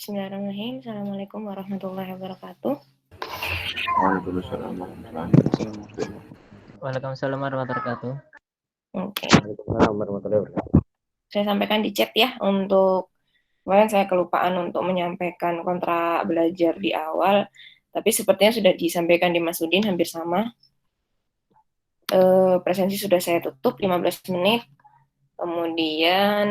Bismillahirrahmanirrahim. Assalamualaikum warahmatullahi wabarakatuh. Waalaikumsalam warahmatullahi wabarakatuh. Waalaikumsalam warahmatullahi wabarakatuh. Oke. Waalaikumsalam warahmatullahi wabarakatuh. Saya sampaikan di chat ya, untuk kemarin saya kelupaan untuk menyampaikan kontrak belajar di awal, tapi sepertinya sudah disampaikan di Mas Udin hampir sama. Presensi sudah saya tutup 15 menit, kemudian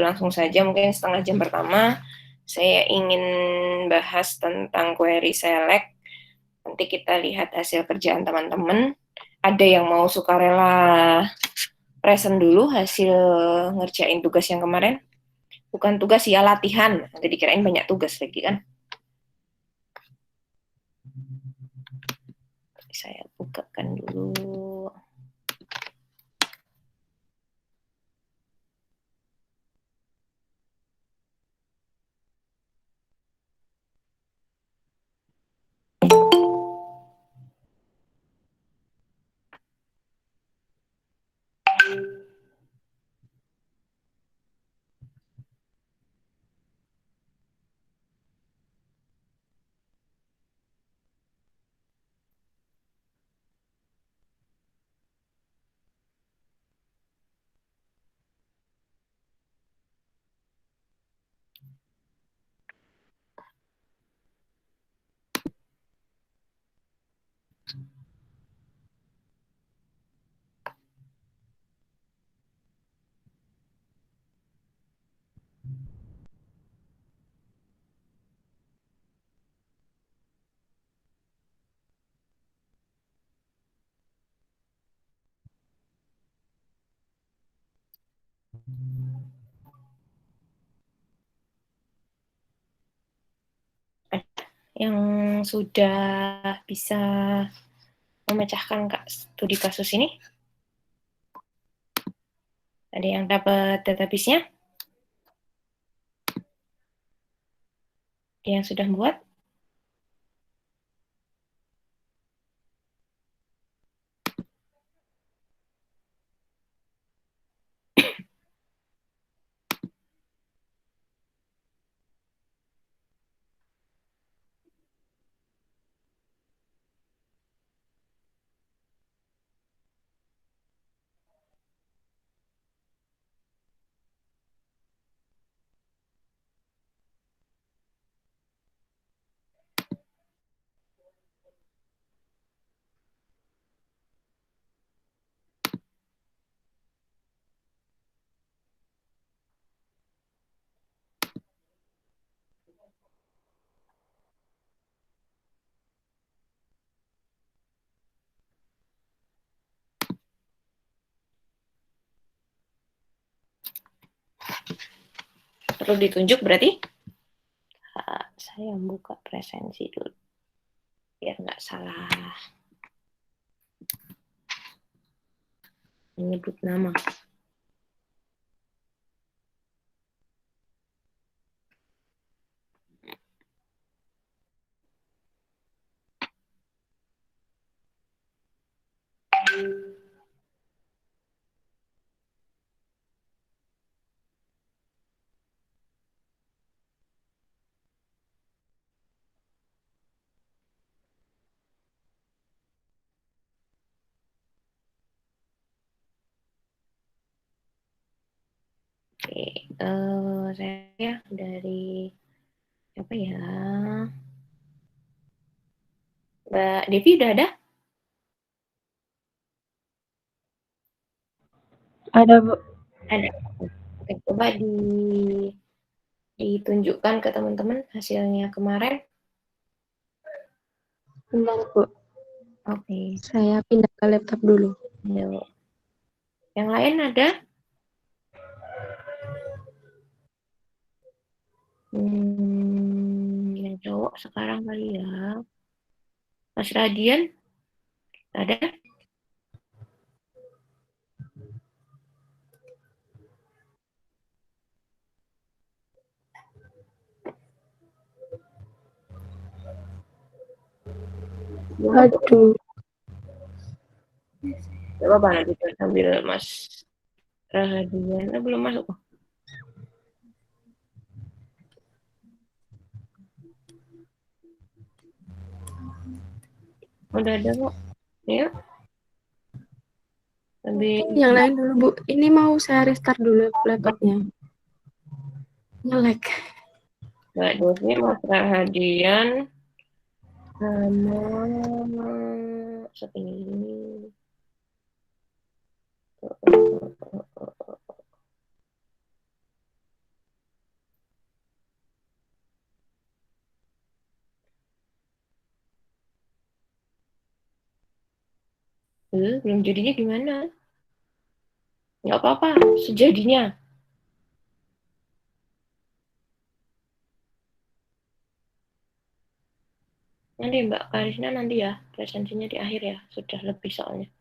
langsung saja mungkin setengah jam pertama saya ingin bahas tentang query select. Nanti kita lihat hasil kerjaan teman-teman. Ada yang mau sukarela present dulu hasil ngerjain tugas yang kemarin? Bukan tugas ya, latihan. Nanti dikirain banyak tugas lagi kan. Saya bukakan dulu. Yang sudah bisa memecahkan studi kasus ini? Ada yang dapat database-nya? Ada yang sudah buat? Perlu ditunjuk berarti? Saya buka presensi dulu biar nggak salah menyebut nama. Oke, saya dari apa ya? Mbak Devi udah ada? Ada, Bu. Ada. Oke, coba ditunjukkan ke teman-teman hasilnya kemarin. Bentar, Bu. Oke. Saya pindah ke laptop dulu. Yuk. Yang lain ada? Yang cowok sekarang kali ya. Mas Radian? Ada? Aduh. Coba apa nanti sambil Mas Radian belum masuk. Udah ada kok. Yuk. Lebih Yang lain dulu, Bu. Ini mau saya restart dulu laptopnya. Nge-lag. Mbak Devi, Mas Rahadian, sama satu ini. Belum jadinya gimana? Nggak apa-apa, sejadinya. Nanti Mbak Karisna nanti ya, presensinya di akhir ya. Sudah lebih soalnya.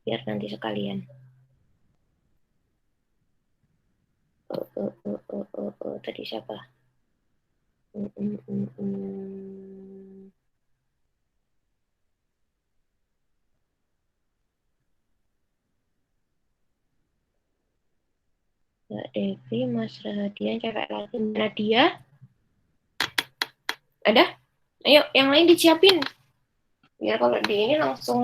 Biar nanti sekalian. Tadi siapa? Mm, mm, mm, mm. Mbak Devi, Mas Rahadian, cewek lagi. Nadia, ada? Ayo, yang lain disiapin. Biar kalau di ini langsung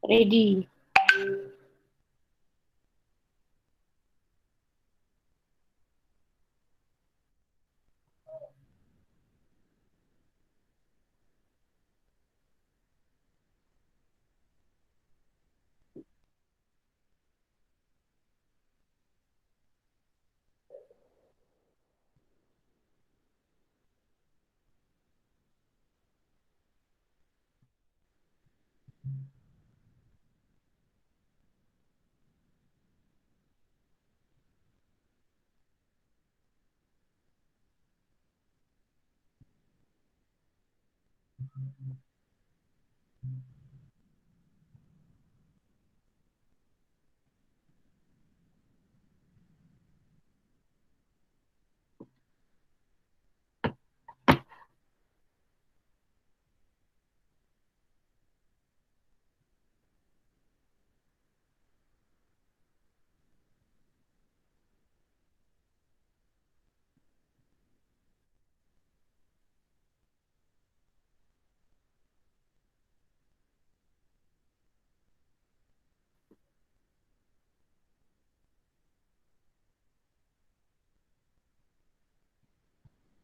ready.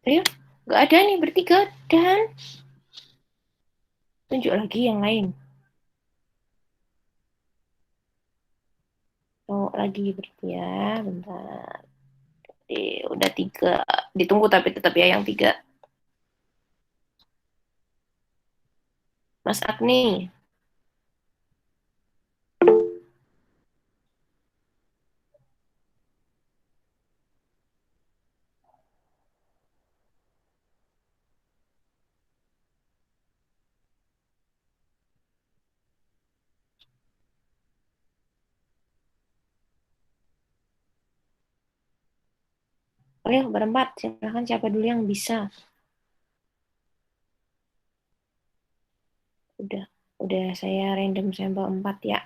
Ayo, nggak ada nih bertiga dan tunjuk lagi yang lain. Oh, lagi berarti ya, bentar. Udah tiga. Ditunggu tapi tetap ya yang tiga. Mas Agni. Ayo berempat, silahkan siapa dulu yang bisa. Udah, udah saya random sampel 4 ya.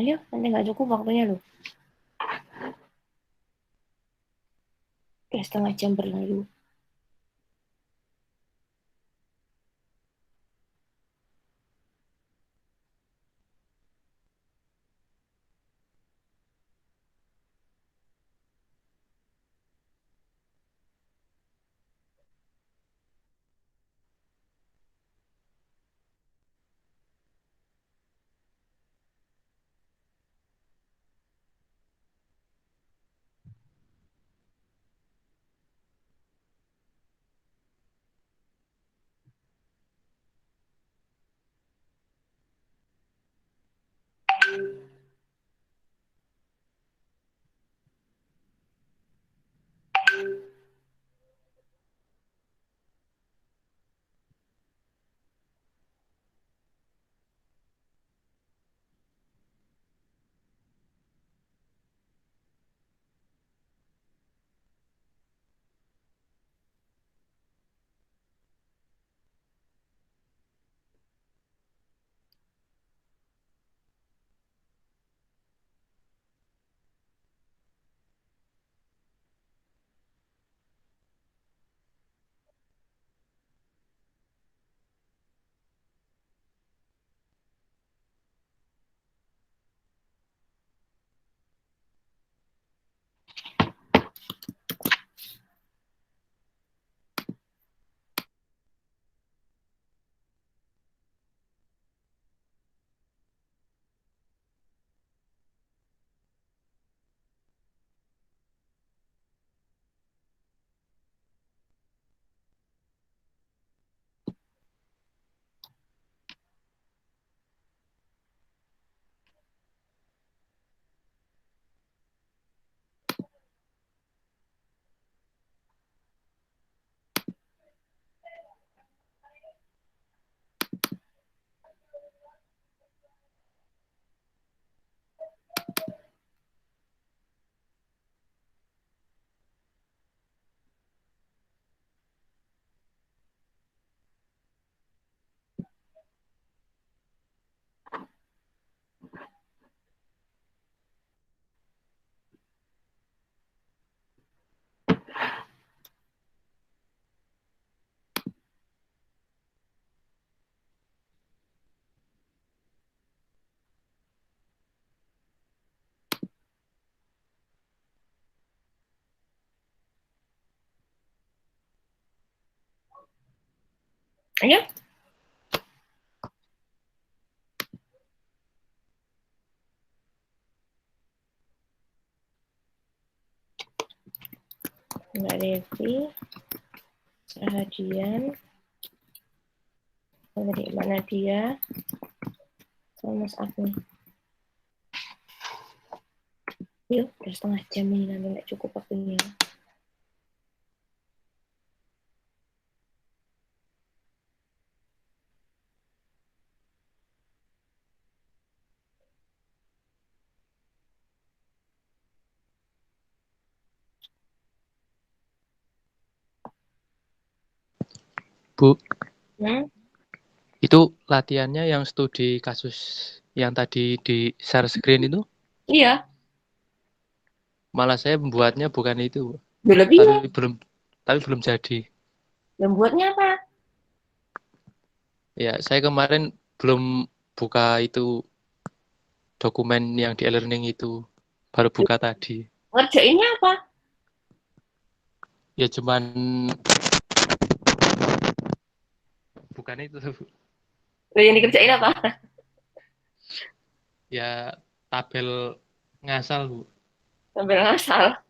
Ayo, nanti nggak cukup waktunya loh. Udah setengah jam berlalu. Ayo. Mbak Devi, Rahadian, dari mana dia, sama Mas Agni. Yuk, udah setengah jam ini, nanti nggak cukup waktunya. Bu, Hmm? itu latihannya yang studi kasus yang tadi di share screen itu, Iya, malah saya membuatnya bukan itu, udah lebih ya. tapi belum jadi. Dan buatnya apa? Ya, saya kemarin belum buka itu dokumen yang di e-learning itu, baru buka tadi. Ngerjainnya apa? Ya cuman bukan itu, Udah yang dikerjain apa? ya tabel ngasal, Bu. Sambil ngasal.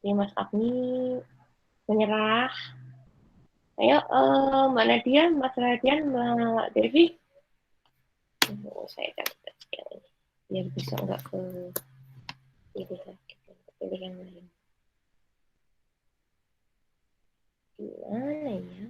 Ini Mas Agni menyerah. Ayo, Mbak Nadia, Mas Radian, Mbak Devi. Saya catat yang ini. Biar bisa nggak ke pilih lagi, pilih yang lain. Gimana ya?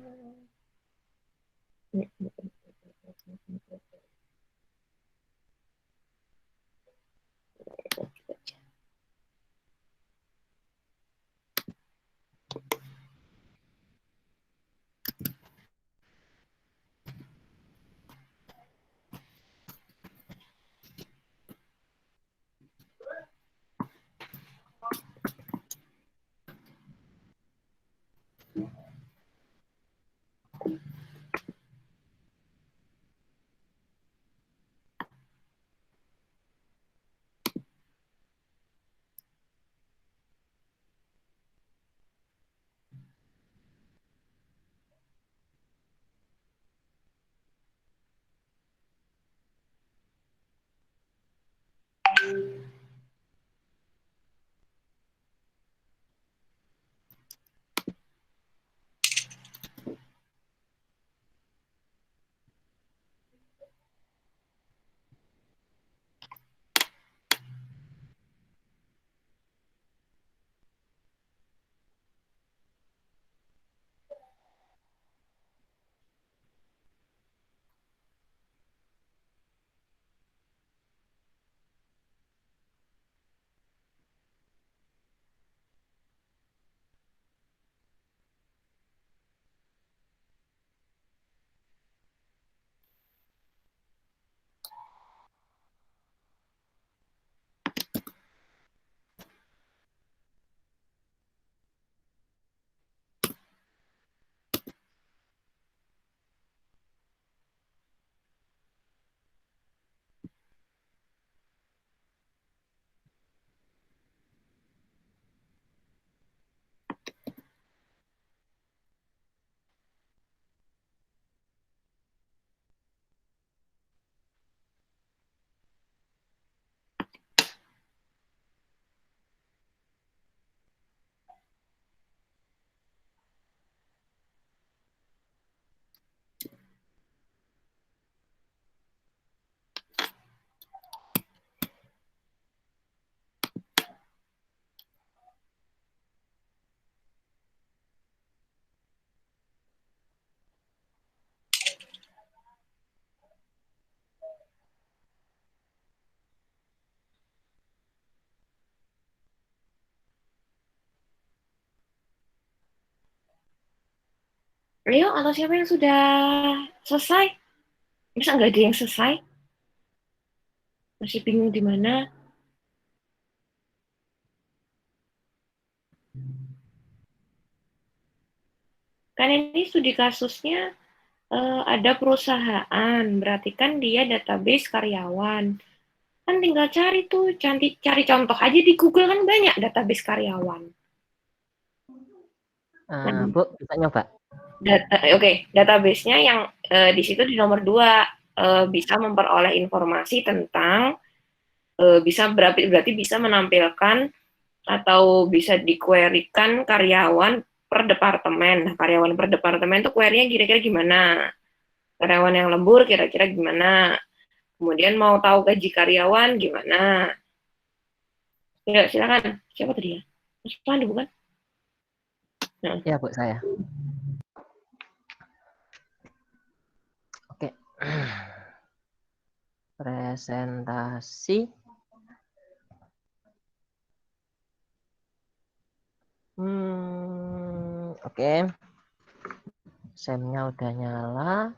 Leo atau siapa yang sudah selesai? Masa nggak ada yang selesai? Masih bingung di mana? Kan ini studi kasusnya ada perusahaan, berarti kan dia database karyawan. Kan tinggal cari tuh, cari contoh aja di Google kan banyak database karyawan. Bu, bisa nyoba? Database-nya yang di situ di nomor 2 bisa memperoleh informasi tentang berarti bisa menampilkan atau bisa di-query-kan karyawan per departemen. Nah, karyawan per departemen tuh query-nya kira-kira gimana? Karyawan yang lembur kira-kira gimana? Kemudian mau tahu gaji karyawan gimana? Ya, silakan. Siapa tadi ya? Mas Pandu bukan? Nah. Ya, Bu, saya. Oke. Presentasi. Oke. Semnya udah nyala.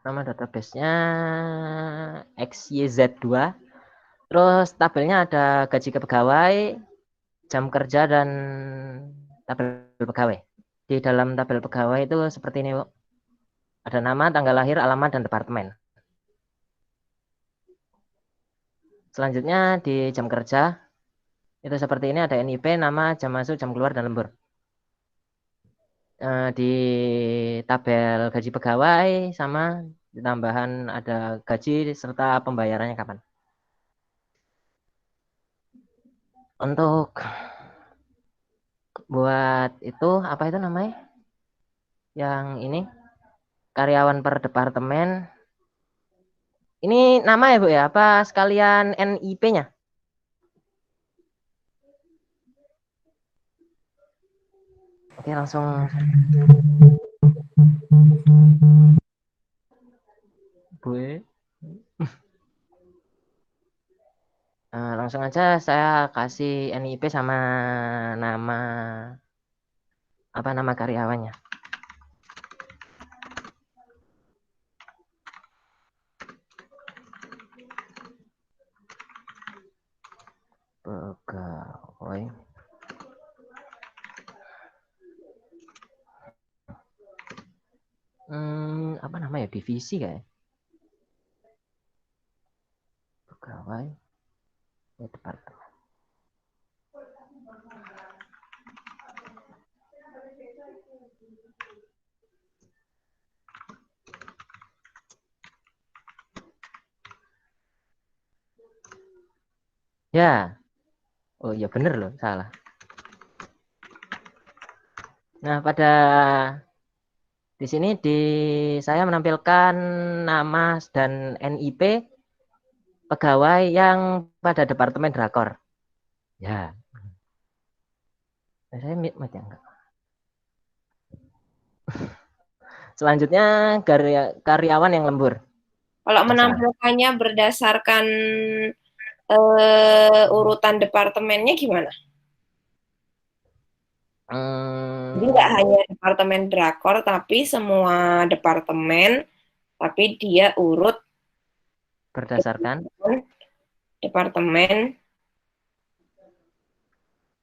Nama database-nya XYZ2. Terus tabelnya ada gaji pegawai, jam kerja, dan tabel pegawai. Di dalam tabel pegawai itu seperti ini, Bu. Ada nama, tanggal lahir, alamat, dan departemen. Selanjutnya di jam kerja, itu seperti ini, ada NIP, nama, jam masuk, jam keluar, dan lembur. Di tabel gaji pegawai sama tambahan ada gaji serta pembayarannya kapan. Untuk buat itu apa itu namanya? Yang ini karyawan per departemen. Ini nama ya, Bu ya? Apa sekalian NIP-nya? Oke, langsung. Bu. Langsung aja saya kasih NIP sama nama karyawannya. pegawai. Apa namanya? Divisi kayak. Pegawai departemen. Ya. Oh iya bener loh, salah. Nah, pada di sini saya menampilkan nama dan NIP pegawai yang pada departemen drakor. Ya. Saya mute ya enggak. Selanjutnya karyawan yang lembur. Kalau menampilkannya berdasarkan urutan departemennya gimana? Jadi nggak hanya departemen drakor, tapi semua departemen, tapi dia urut berdasarkan departemen.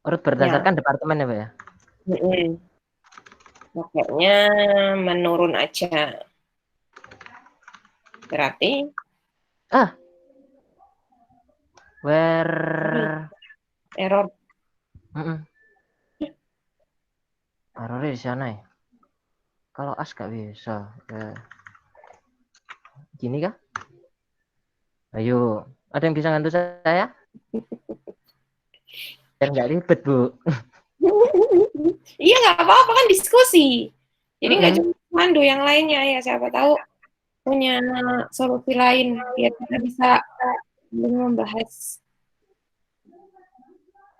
Urut berdasarkan departemen ya, Pak ya? Makanya menurun aja. Berarti where error. Errornya di sana ya. Kalau as gak bisa. Gini kah? Ayo, ada yang bisa bantu saya? Biar nggak ribet, Bu. Iya nggak apa-apa kan diskusi. Jadi nggak cuma mandu yang lainnya ya, siapa tahu punya solusi lain biar kita bisa membahas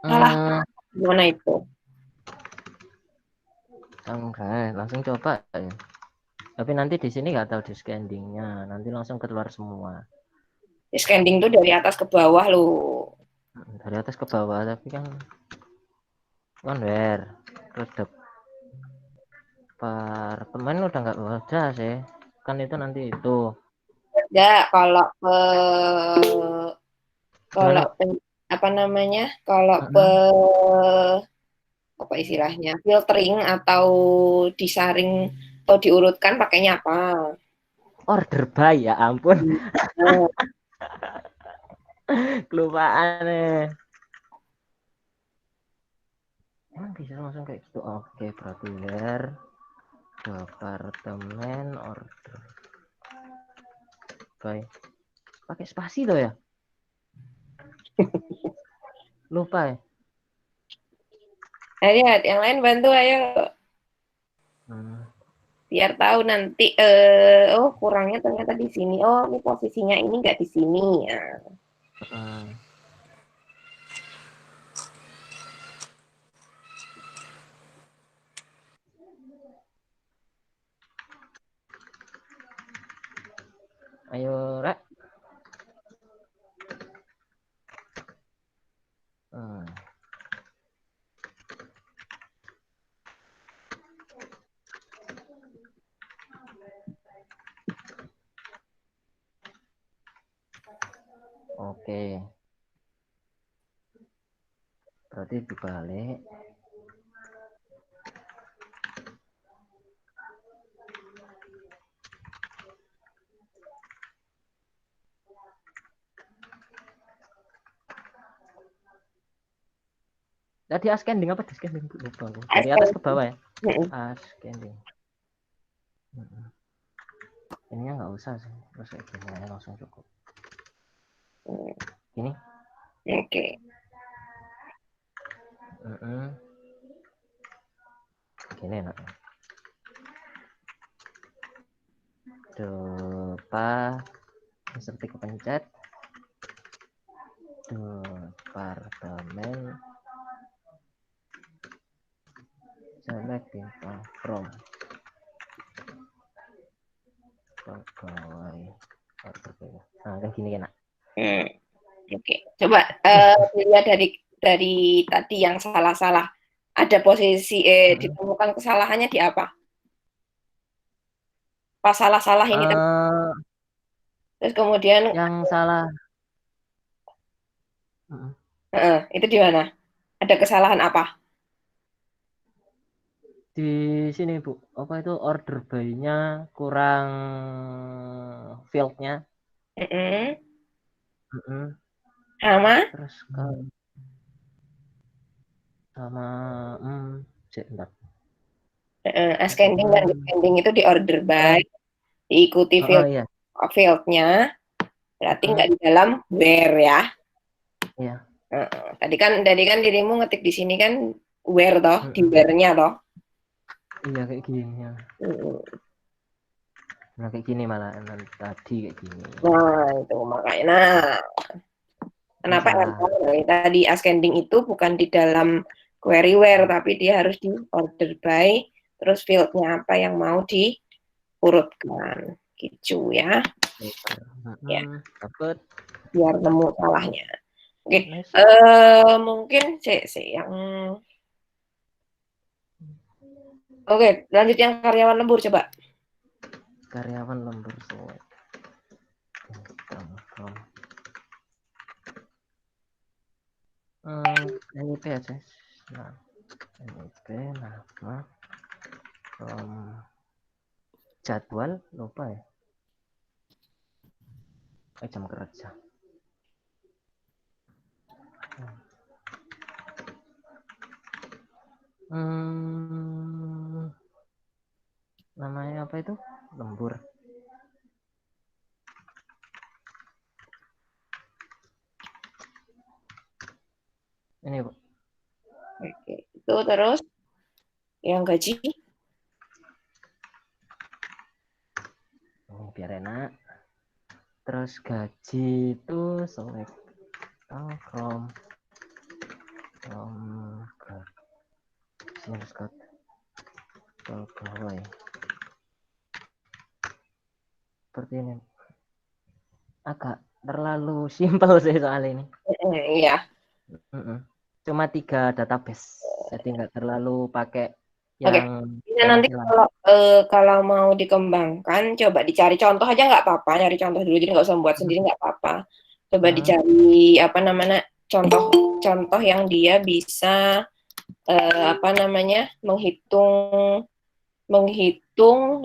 salah gimana itu. Enggak, langsung coba ya. Tapi nanti di sini nggak tahu di scanning-nya, nanti langsung keluar semua. Di scanning tuh dari atas ke bawah loh. Dari atas ke bawah, tapi kan where terus departemen udah nggak ada sih. Kan itu nanti itu. Enggak, kalau apa namanya? Kalau apa istilahnya? Filtering atau disaring atau diurutkan pakainya apa? Order by, ya ampun. Kelupaan nih. Emang bisa langsung kayak gitu? Oke, berarti where departemen order by. Pakai spasi tuh ya? Lupa ya? Lihat, yang lain bantu ayo. Biar tahu nanti oh kurangnya ternyata di sini. Oh, ini posisinya ini nggak di sini ya. Ayo, Rek. Oke. Berarti dibalik. Tadi ascending apa descending? Lupa. Dari atas ke bawah ya? Ascending. Ininya nggak usah sih. Terus kayak gini aja langsung cukup. Ini. Oke. Gini enak. Depa seperti kepencet. Departemen select info from pegawai. Nah, kan gini enak. Oke. Coba dilihat dari tadi yang salah-salah. Ada posisi ditemukan kesalahannya di apa? Pas salah-salah ini terus kemudian yang salah Itu di mana? Ada kesalahan apa? Di sini Bu, apa itu order by-nya kurang field-nya. Mm-mm. Mm-mm. Sama? Terus kalau sama bentar. Ascending dan descending itu di order by, diikuti Iya. fieldnya, berarti nggak di dalam where ya. Iya. Tadi kan dirimu ngetik di sini kan where toh, di where-nya toh. Iya kayak gini ya. Mm. Nah kayak gini malah tadi kayak gini. Nah itu makanya. Nah, kenapa dari tadi ascending itu bukan di dalam query where, tapi dia harus di order by, terus fieldnya apa yang mau diurutkan, gitu ya. Ya, Dapat. biar nemu salahnya. Oke, Nice. mungkin yang oke, lanjut yang karyawan lembur coba. Karyawan lembur select. NIP aja. Nah, NIP nama jadwal lupa ya. Jam kerja. Namanya apa itu? Lembur. Ini Bu. Oke, itu terus yang gaji. Ini biar enak. Terus gaji itu select from sini Scott pegawai seperti ini. Agak terlalu simpel sih soal ini. Iya. Cuma 3 database, jadi nggak terlalu pakai Oke. yang Nanti kalau mau dikembangkan, coba dicari contoh aja nggak apa-apa, nyari contoh dulu, jadi nggak usah buat sendiri nggak apa-apa. Coba dicari apa namanya contoh yang dia bisa menghitung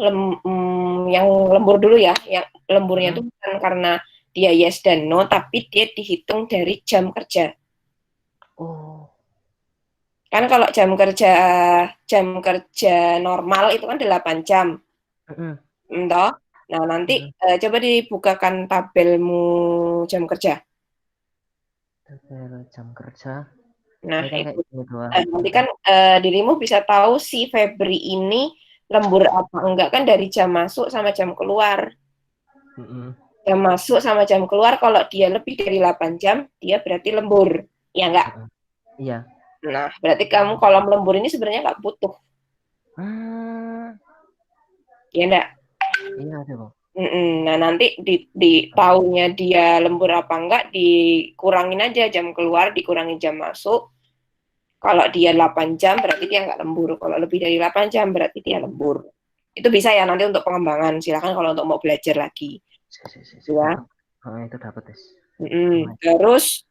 yang lembur dulu ya, yang lemburnya itu bukan karena dia yes dan no, tapi dia dihitung dari jam kerja. Kan kalau jam kerja normal itu kan 8 jam. Entah. Nah, nanti coba dibukakan tabelmu jam kerja. Tabel jam kerja. Nah, itu. Nanti kan dirimu bisa tahu si Febri ini lembur apa enggak kan dari jam masuk sama jam keluar. Jam masuk sama jam keluar, kalau dia lebih dari 8 jam, dia berarti lembur. Ya enggak? Iya. Nah, berarti kamu kolom lembur ini sebenarnya nggak butuh. Iya enggak? Iya ada Bang. Nah, nanti di tahunya dia lembur apa enggak, dikurangin aja jam keluar, dikurangin jam masuk. Kalau dia 8 jam berarti dia nggak lembur. Kalau lebih dari 8 jam berarti dia lembur. Itu bisa ya nanti untuk pengembangan. Silakan kalau untuk mau belajar lagi. Ya. Itu dapat tes. Terus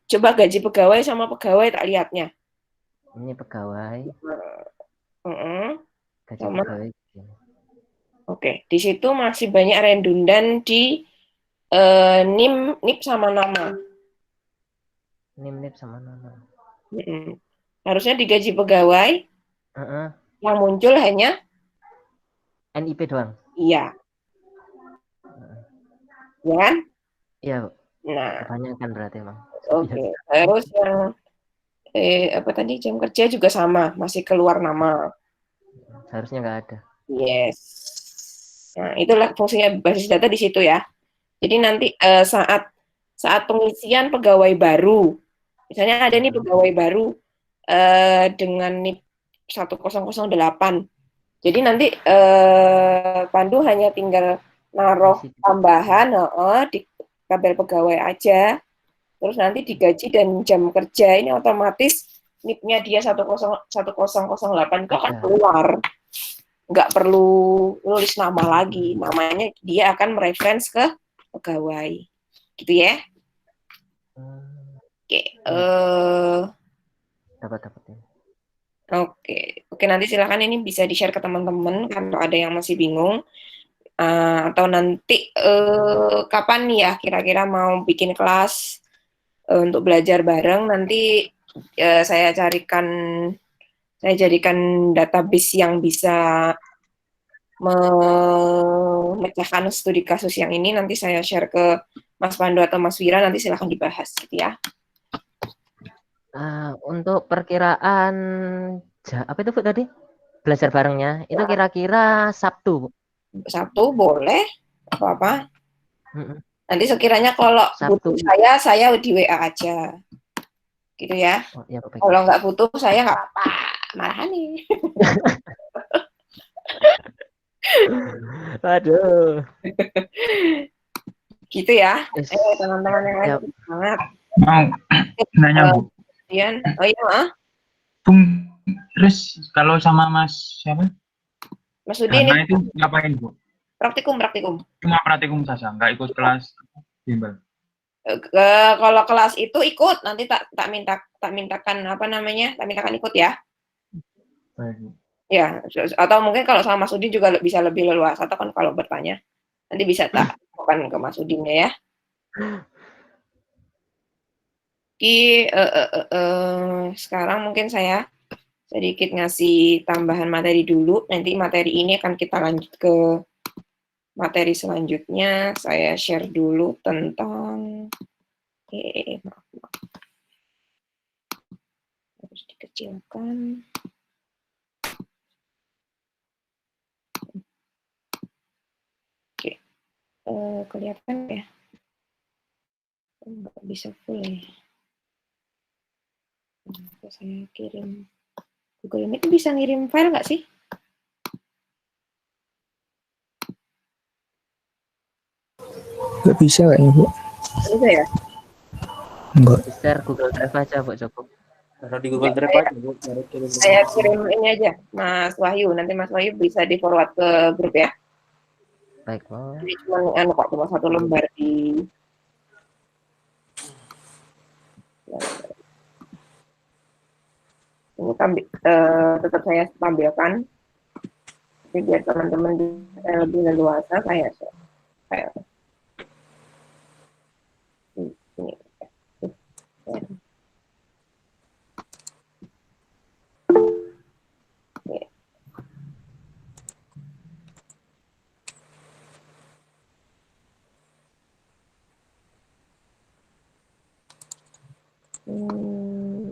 coba gaji pegawai sama pegawai tak lihatnya. Ini pegawai. Gaji Sama. pegawai. Oke, di situ masih banyak redundan di NIP sama nama. NIP sama nama. Harusnya di gaji pegawai yang muncul hanya NIP doang. Iya. Ya kan? Iya. Nah, kebanyakan berarti Bang. Oke. Terus yang apa tadi jam kerja juga sama, masih keluar nama. Harusnya nggak ada. Yes. Nah, itulah fungsinya basis data di situ ya. Jadi nanti saat pengisian pegawai baru, misalnya ada nih pegawai baru dengan NIP 1008. Jadi nanti Pandu hanya tinggal naruh tambahan di tabel pegawai aja. Terus nanti digaji dan jam kerja ini otomatis NIP-nya dia 1008 itu akan keluar. Nggak perlu nulis nama lagi. Namanya dia akan mereference ke pegawai. Gitu ya. Dapat. Oke, nanti silakan ini bisa di-share ke teman-teman kalau ada yang masih bingung. Atau nanti kapan ya kira-kira mau bikin kelas untuk belajar bareng, nanti saya jadikan database yang bisa memecahkan studi kasus yang ini, nanti saya share ke Mas Pandu atau Mas Wira, nanti silahkan dibahas gitu ya. Untuk perkiraan apa itu Bu tadi? Belajar barengnya itu kira-kira Sabtu, Bu. Sabtu boleh, apa-apa. Mm-mm. Nanti sekiranya kalau Sabtu. butuh saya di WA aja. Gitu ya. Oh, ya, baik. Kalau nggak butuh saya nggak apa-apa. Marah nih. Aduh. Gitu ya. Teman-teman yang lain semangat. Mau nanya Bu. Oh iya, Bung, terus kalau sama Mas siapa? Mas Udin Hana itu ngapain Bu? Praktikum. Cuma praktikum saja, nggak ikut kelas bimbel. Kalau kelas itu ikut, nanti tak mintakan ikut ya. Baik Bu. Ya, atau mungkin kalau sama Mas Udin juga bisa lebih leluasa, atau kan kalau bertanya nanti bisa tak bukan ke Mas Udinnya ya. Sekarang mungkin saya sedikit ngasih tambahan materi dulu. Nanti materi ini akan kita lanjut ke materi selanjutnya. Saya share dulu tentang maaf. Harus dikecilkan. Oke. Kelihatan ya? Nggak bisa full ya. Saya kirim Google Meet itu bisa ngirim file nggak sih? Nggak bisa kayaknya, Bu. Bisa ya? Enggak. Share Google Drive aja, Bu, cukup. Kalau di Google Drive aja, Bu. Saya kirim ini aja, Mas Wahyu. Nanti Mas Wahyu bisa di forward ke grup ya. Baik, Bu. Jadi cuma satu lembar di ini tetap saya tampilkan. Jadi biar teman-teman lebih leluasa saya ini.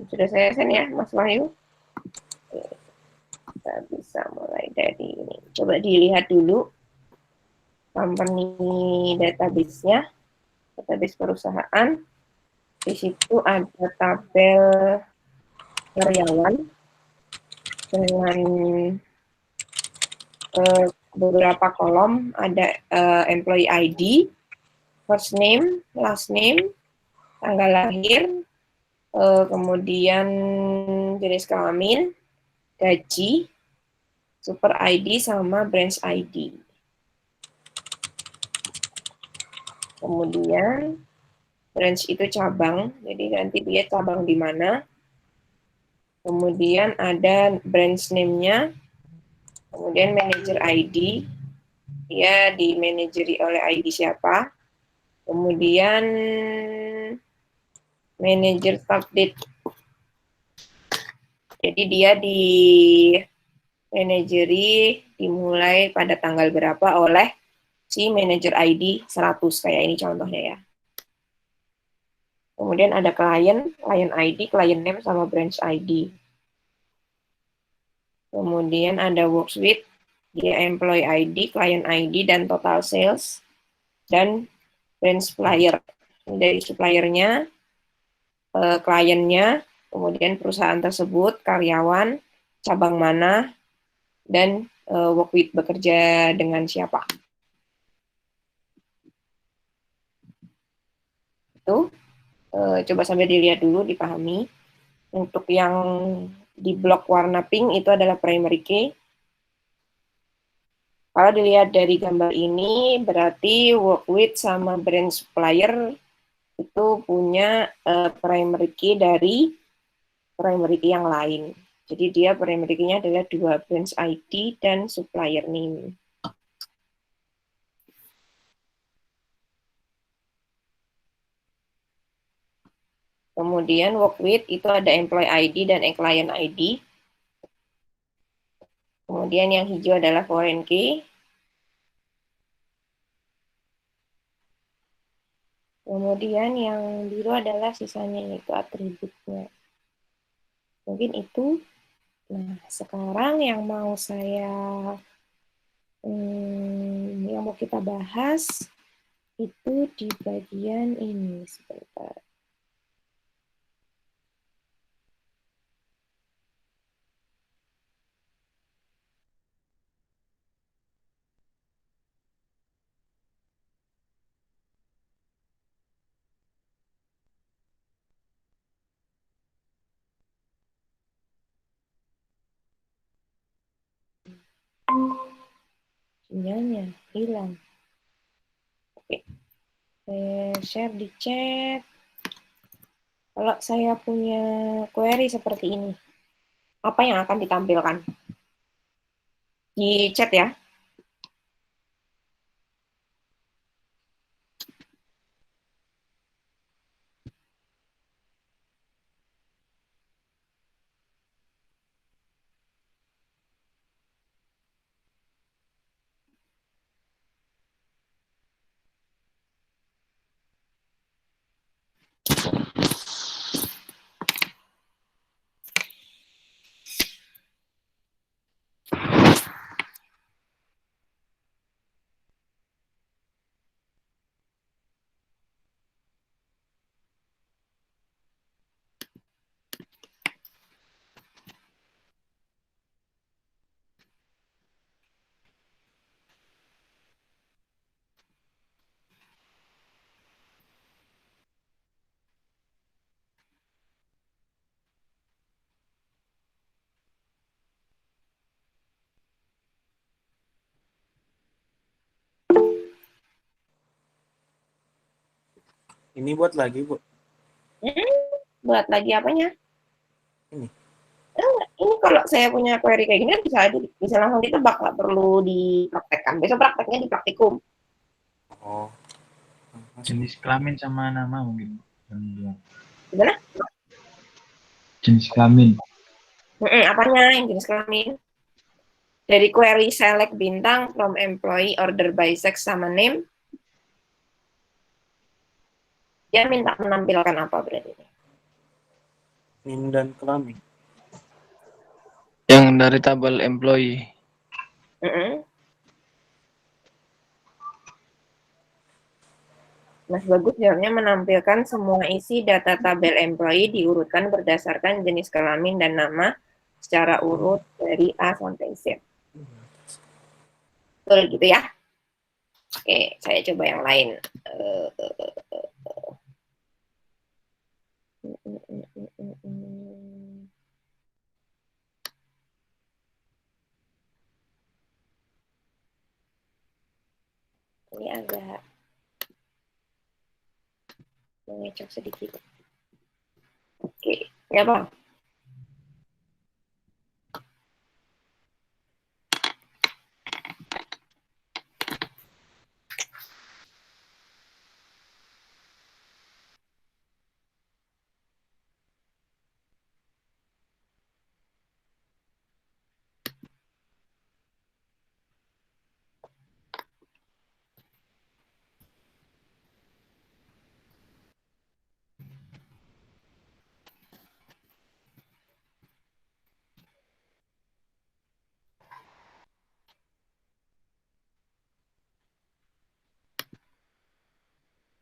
Sudah saya send ya, Mas Wahyu. Kita bisa mulai dari ini. Coba dilihat dulu company database-nya, database perusahaan. Di situ ada tabel karyawan dengan beberapa kolom. Ada employee ID, first name, last name, tanggal lahir, kemudian jenis kelamin, gaji, super ID, sama branch ID. Kemudian branch itu cabang, jadi nanti dia cabang di mana. Kemudian ada branch name-nya, kemudian manager ID, dia dimanajeri oleh ID siapa. Kemudian manager start date, jadi dia di manajeri dimulai pada tanggal berapa oleh si manager ID 100, kayak ini contohnya ya. Kemudian ada client ID, client name, sama branch ID. Kemudian ada works with, dia employee ID, client ID, dan total sales, dan branch supplier. Dari suppliernya, kliennya, kemudian perusahaan tersebut, karyawan, cabang mana, dan work with, bekerja dengan siapa. Itu coba sambil dilihat dulu, dipahami. Untuk yang di blok warna pink itu adalah primary key. Kalau dilihat dari gambar ini, berarti work with sama brand supplier itu punya primary key dari primary key yang lain. Jadi dia primary key-nya adalah 2 branch ID dan supplier name. Kemudian work with itu ada employee ID dan client ID. Kemudian yang hijau adalah foreign key. Kemudian yang biru adalah sisanya, yaitu atributnya. Mungkin itu. Nah, sekarang yang mau yang mau kita bahas itu di bagian ini. Sebentar. Sinyalnya hilang. Oke, saya share di chat. Kalau saya punya query seperti ini, apa yang akan ditampilkan? Di chat ya. Ini buat lagi, Bu. Buat lagi apanya? Ini. Ini kalau saya punya query kayak gini bisa langsung ditebak, nggak perlu dipraktekkan. Besok prakteknya di praktikum. Oh. Jenis kelamin sama nama mungkin. Gimana? Jenis kelamin. Apanya yang jenis kelamin? Dari query select bintang from employee order by sex sama name. Dia minta menampilkan apa berarti? Nim dan kelamin. Yang dari tabel employee. Mas Bagus jawabnya menampilkan semua isi data tabel employee diurutkan berdasarkan jenis kelamin dan nama secara urut dari A sampai Z. Betul gitu ya? Oke, saya coba yang lain. Ini agak mengecek sedikit. Oke, ya Bang.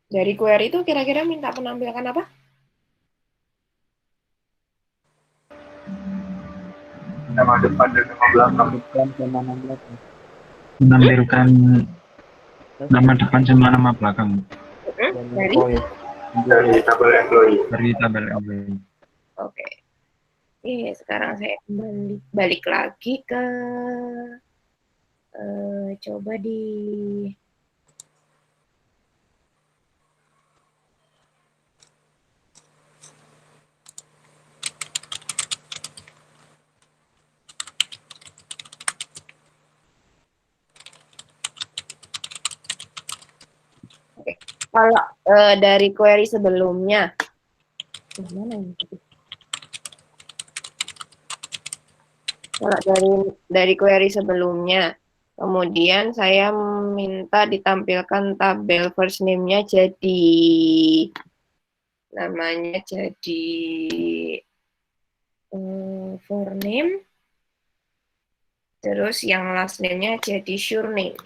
Dari query itu kira-kira minta menampilkan apa? Nama depan dan nama belakang. Depan sama nama belakang. Menampilkan nama depan sama nama belakang. Dari tabel employee. Dari tabel employee. Oke. Sekarang saya balik lagi ke coba di Kalau dari query sebelumnya, mana ini? Kalau dari query sebelumnya, kemudian saya minta ditampilkan tabel first name-nya jadi namanya jadi for name, terus yang last name-nya jadi sure name.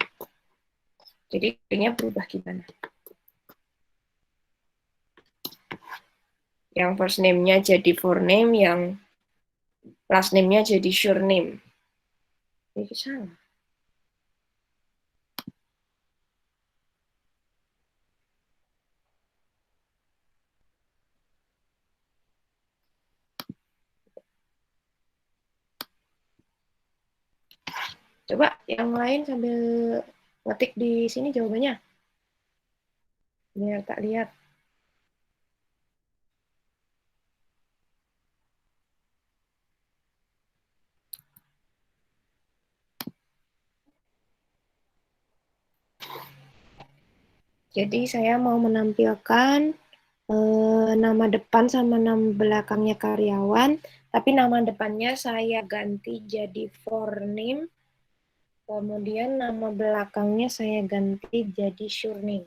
Jadi ini berubah gimana? Yang first name-nya jadi for name, yang last name-nya jadi sure name. Ini salah. Coba yang lain sambil ngetik di sini jawabannya. Biar tak lihat. Jadi saya mau menampilkan nama depan sama nama belakangnya karyawan, tapi nama depannya saya ganti jadi for name, kemudian nama belakangnya saya ganti jadi sure name.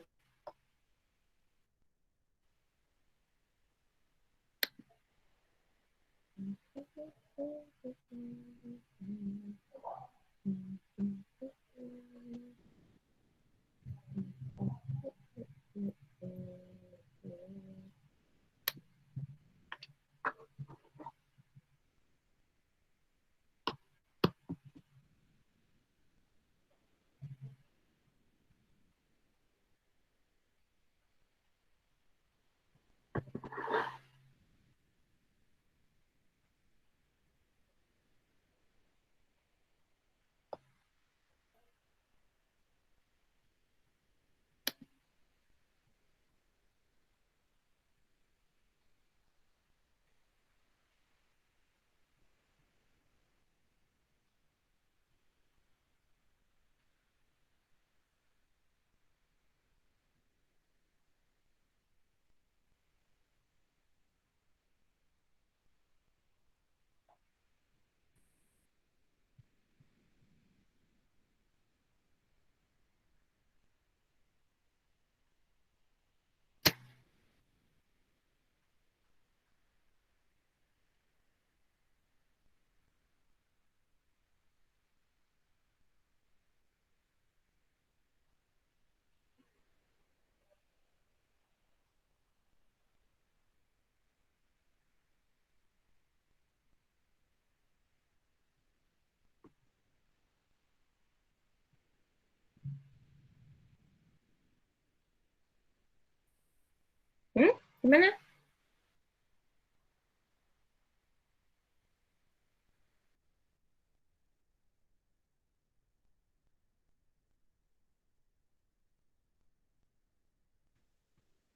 Gimana?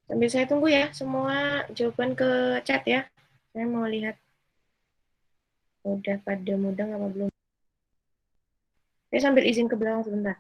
Sambil saya tunggu ya, semua jawaban ke chat ya. Saya mau lihat udah pada mudeng apa belum. Saya sambil izin ke belakang sebentar.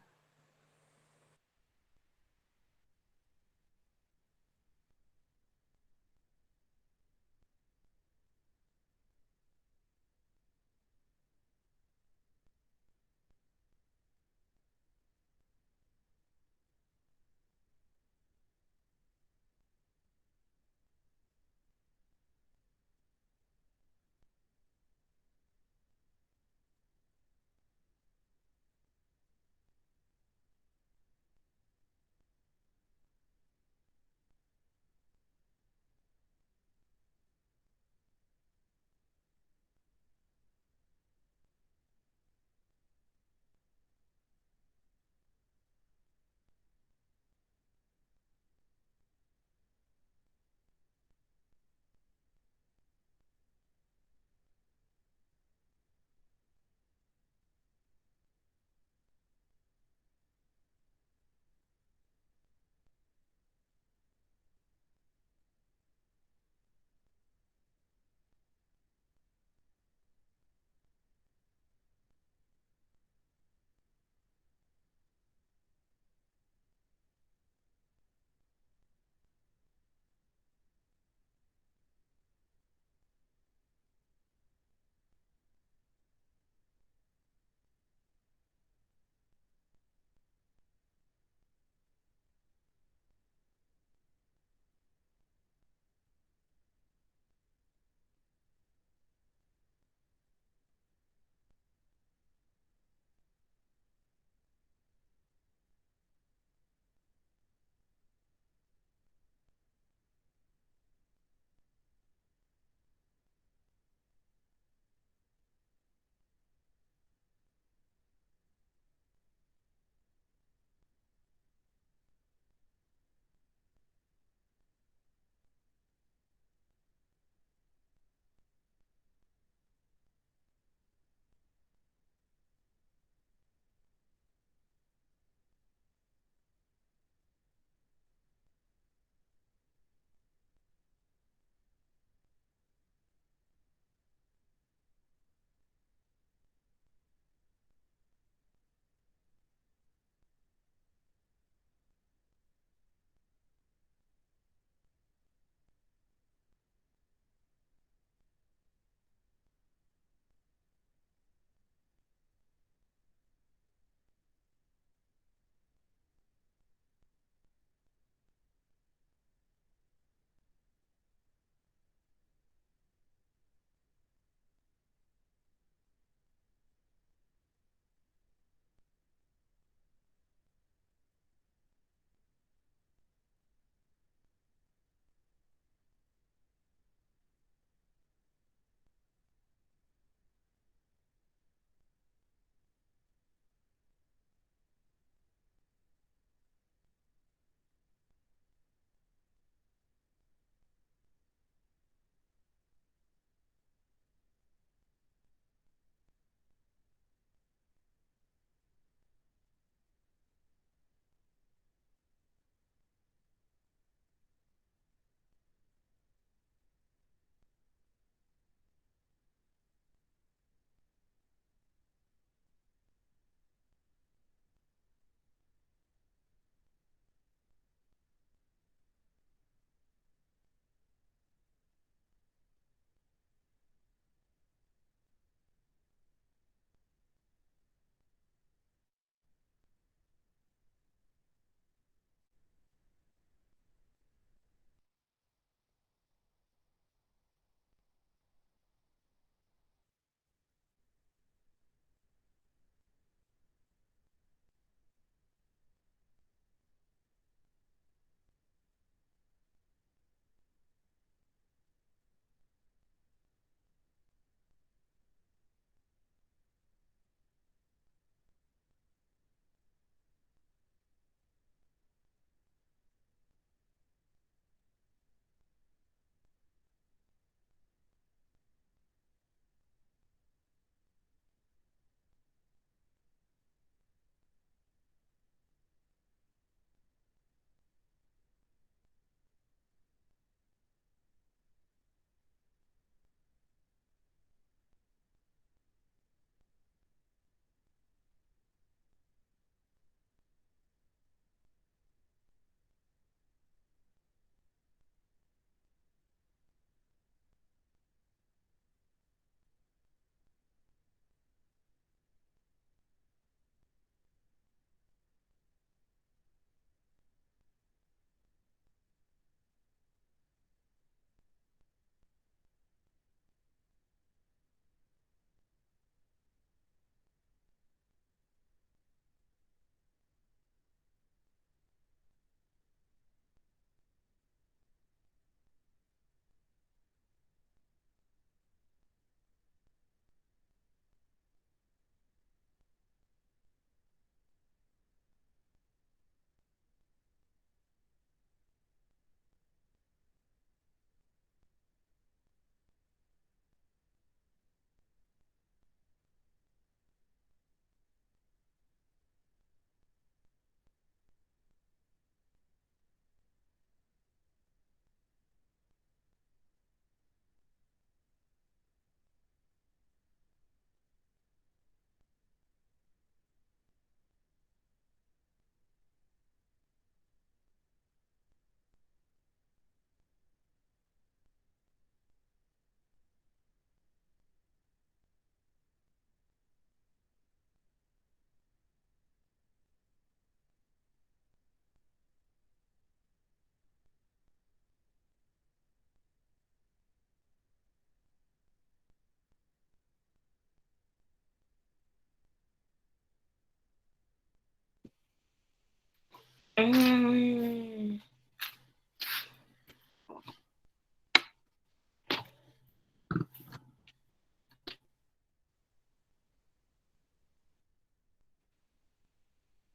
Hmm.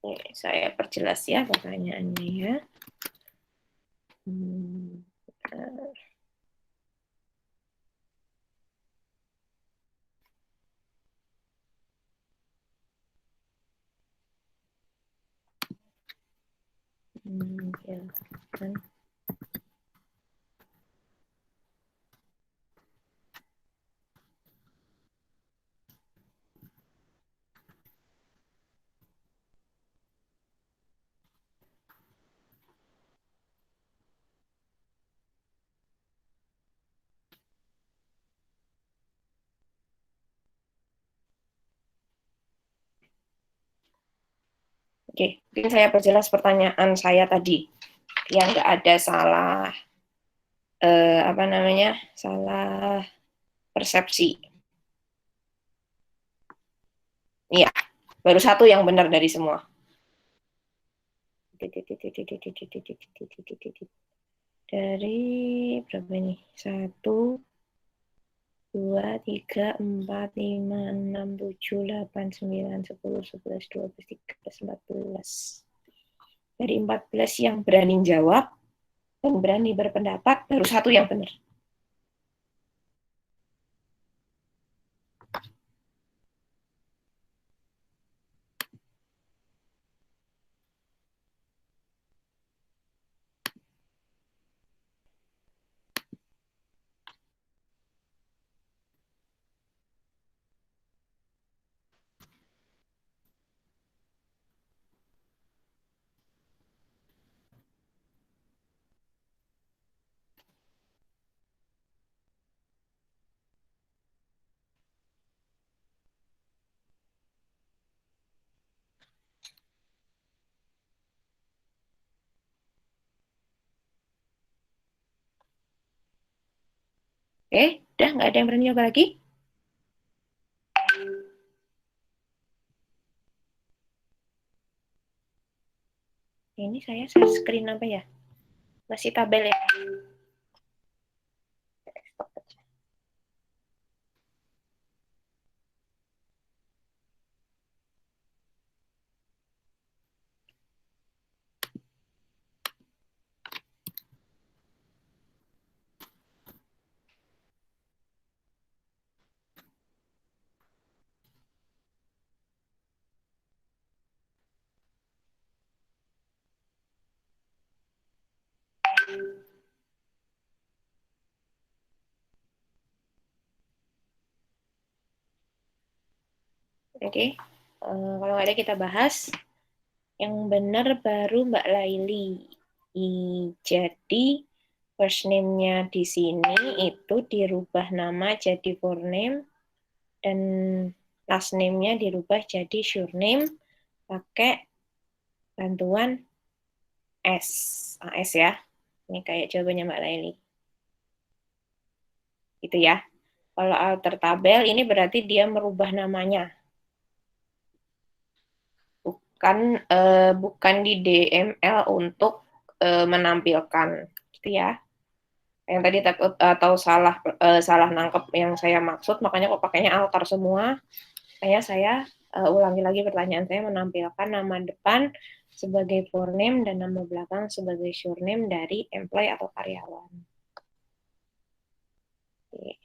Oke, saya perjelas ya pertanyaannya ya. Bentar. Ya, kan. Oke, mungkin saya perjelas pertanyaan saya tadi yang nggak ada salah apa namanya salah persepsi. Iya, baru satu yang benar dari semua. Dari berapa ini? 1, 2, 3, 4, 5, 6, 7, 8, 9, 10, 11, 12, 13, 14. Dari 14 yang berani jawab dan berani berpendapat, baru satu yang benar. Udah nggak ada yang berani nyoba lagi? Ini saya share screen apa ya? Masih tabel ya? Oke, kalau nggak ada kita bahas. Yang benar baru Mbak Laili. Jadi first name-nya di sini itu dirubah nama jadi forename dan last name-nya dirubah jadi surname pakai bantuan S. AS ya. Ini kayak jawabannya Mbak Laili. Gitu ya. Kalau alter tabel ini berarti dia merubah namanya. Bukan di DML untuk menampilkan gitu ya. Yang tadi atau salah nangkep yang saya maksud, makanya kok pakainya alter semua. Makanya saya ulangi lagi pertanyaan saya, menampilkan nama depan sebagai forename dan nama belakang sebagai surname dari employee atau karyawan. Oke.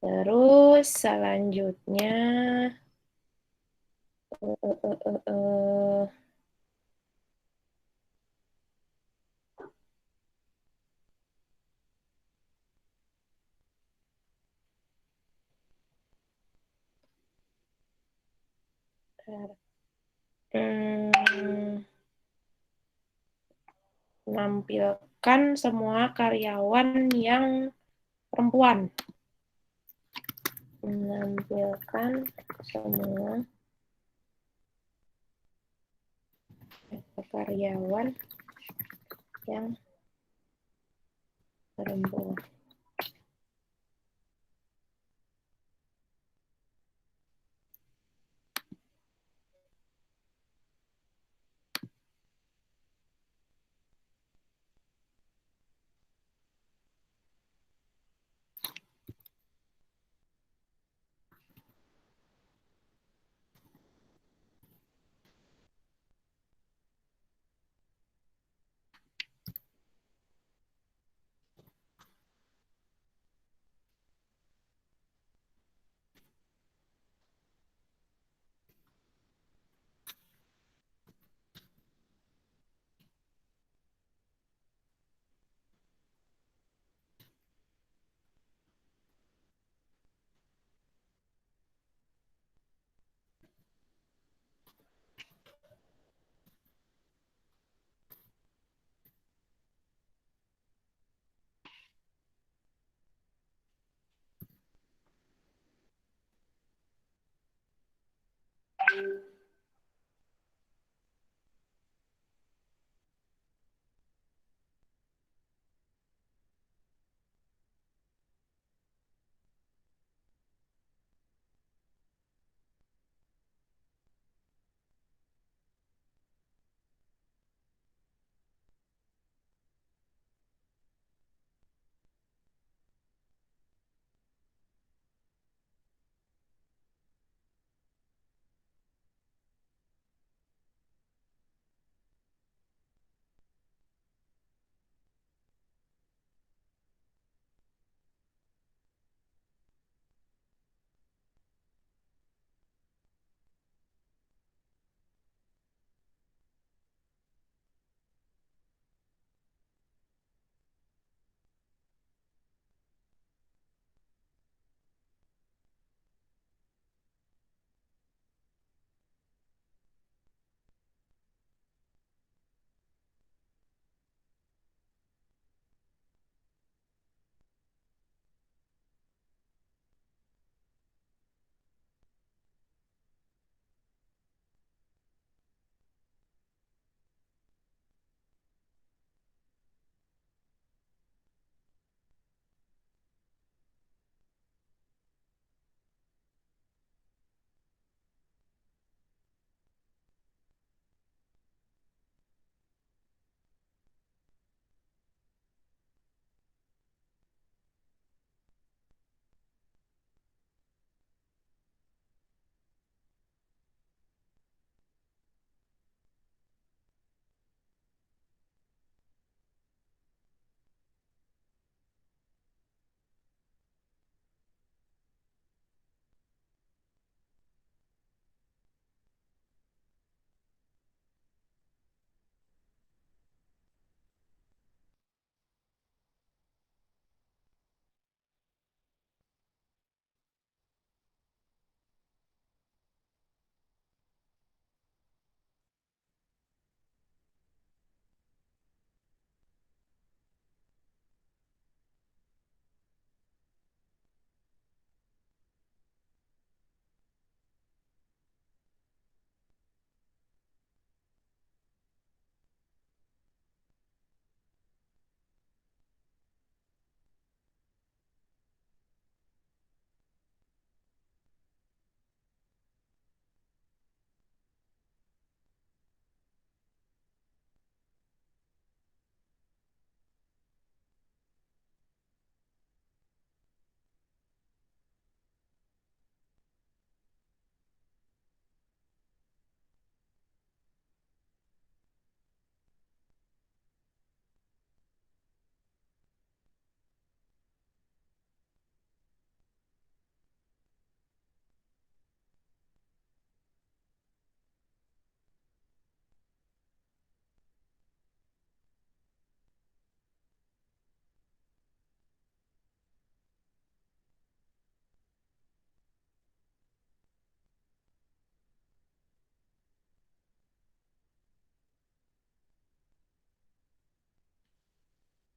Terus selanjutnya menampilkan semua karyawan yang perempuan. Menampilkan semua karyawan yang perempuan.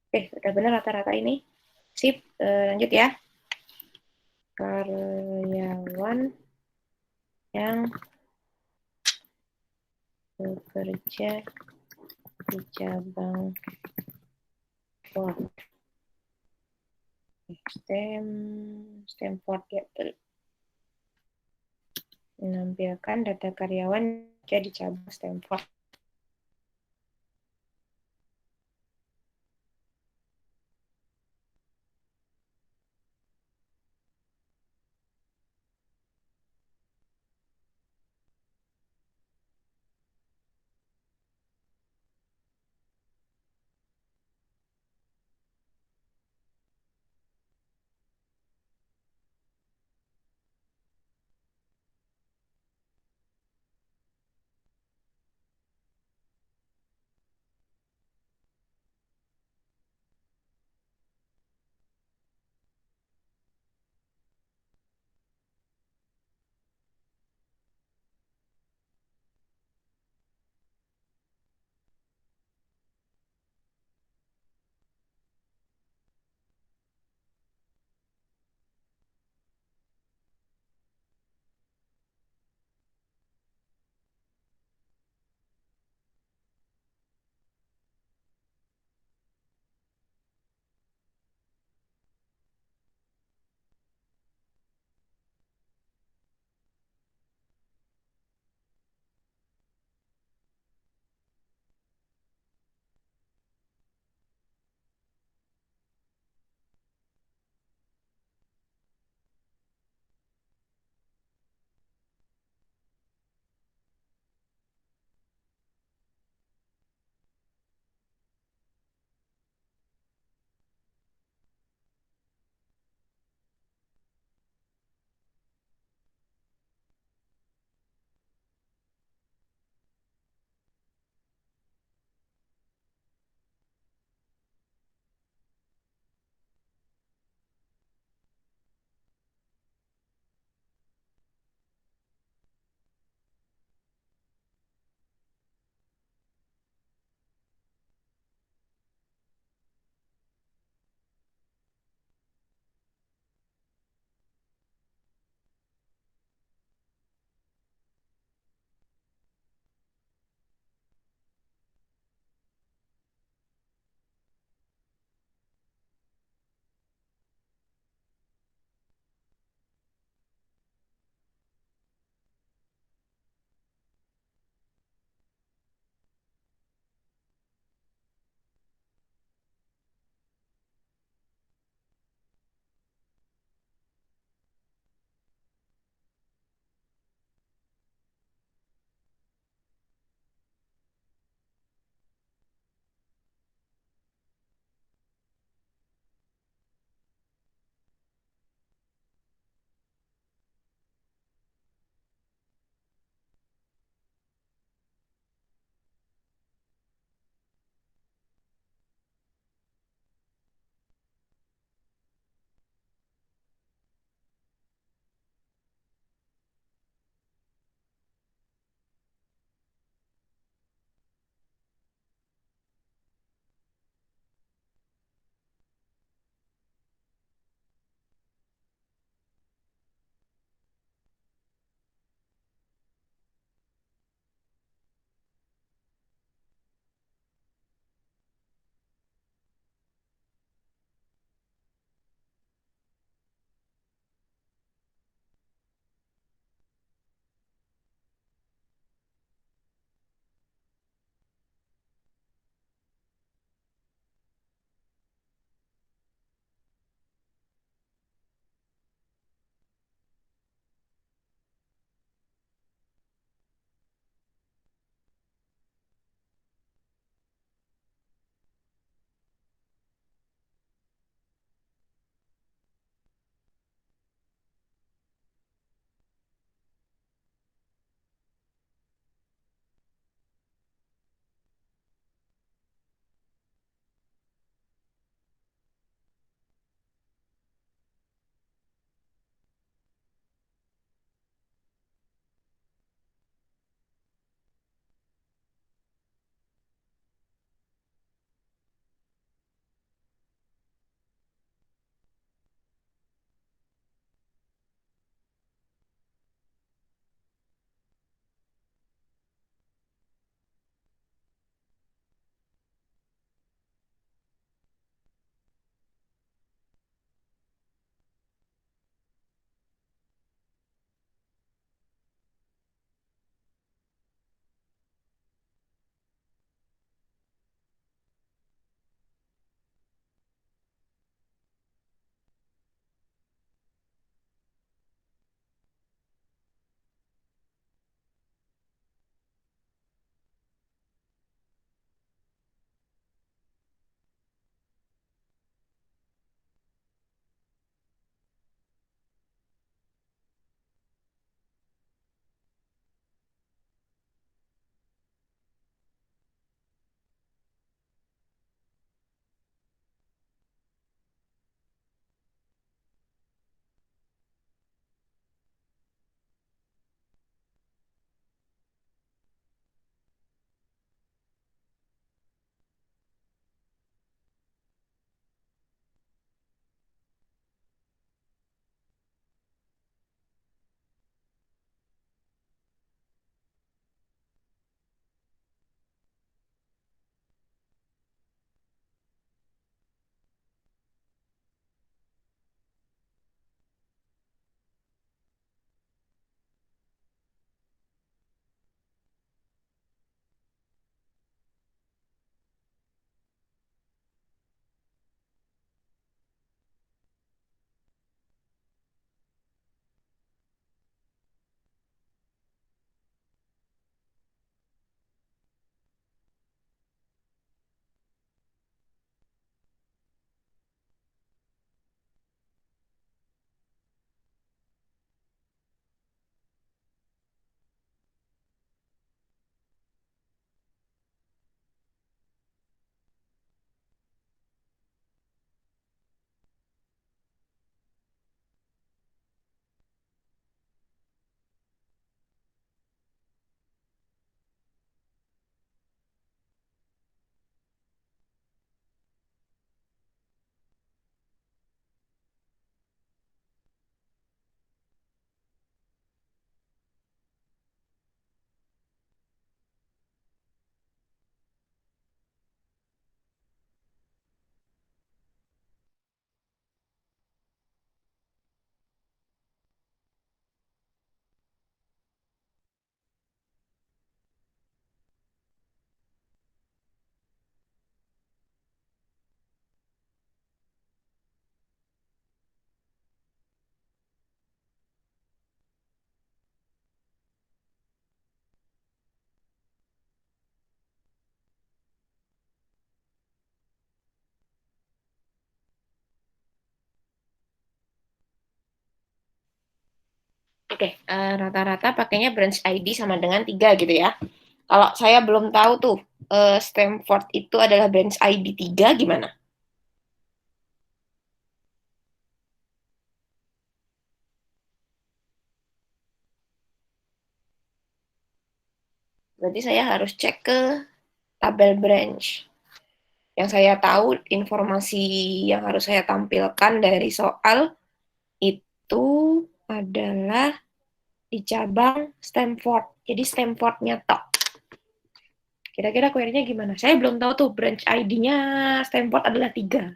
Oke, udah benar rata-rata ini. Sip, lanjut ya. Karyawan yang bekerja di cabang Ford. Stanford ya. Menampilkan data karyawan jadi cabang Stanford. Oke, rata-rata pakainya branch ID sama dengan 3 gitu ya. Kalau saya belum tahu tuh, Stanford itu adalah branch ID 3 gimana? Berarti saya harus cek ke tabel branch. Yang saya tahu, informasi yang harus saya tampilkan dari soal itu adalah di cabang Stanford. Jadi Stanford-nya tok. Kira-kira query-nya gimana? Saya belum tahu tuh branch ID-nya Stanford adalah 3.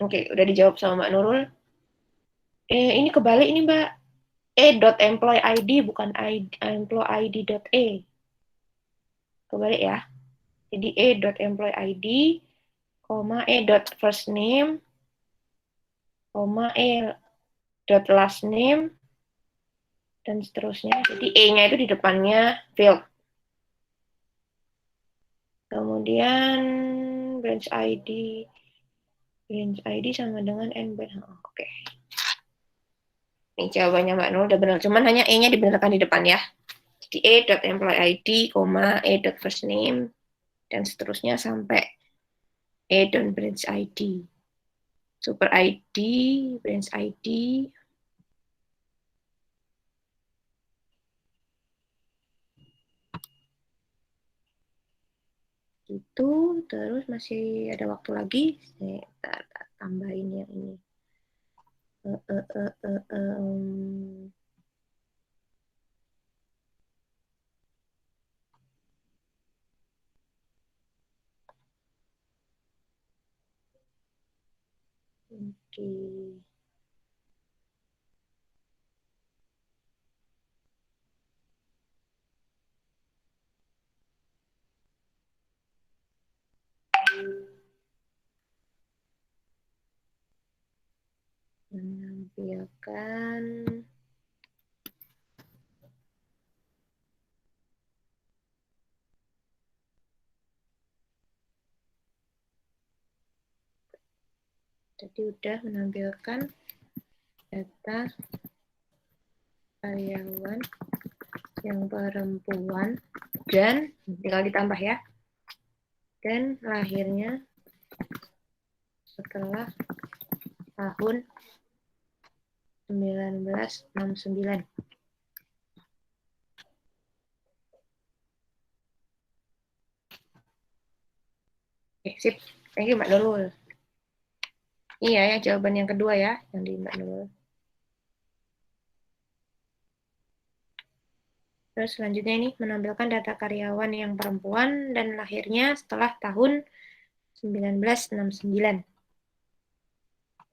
Oke, udah dijawab sama Mbak Nurul. Ini kebalik ini Mbak. E.employee ID bukan employee ID.e. Kebalik ya. Jadi E.employee ID, E.first name, E.last name, dan seterusnya. Jadi E-nya itu di depannya field. Kemudian branch ID sama dengan NBN. Oke. Ini jawabannya Mbak Nurul udah benar. Cuman hanya E-nya dibenarkan di depan ya. Jadi E.employee ID, E.first name, dan seterusnya sampai branch ID. Super ID, branch ID, itu terus masih ada waktu lagi. Saya tambahin yang ini. Oke. Menampilkan tadi udah menampilkan data karyawan yang perempuan dan tinggal ditambah ya, dan lahirnya setelah tahun 1969. Oke, sip. Thank you, Mbak Nurul. Iya ya, jawaban yang kedua ya, yang di Mbak Nurul. Terus selanjutnya ini menampilkan data karyawan yang perempuan dan lahirnya setelah tahun 1969.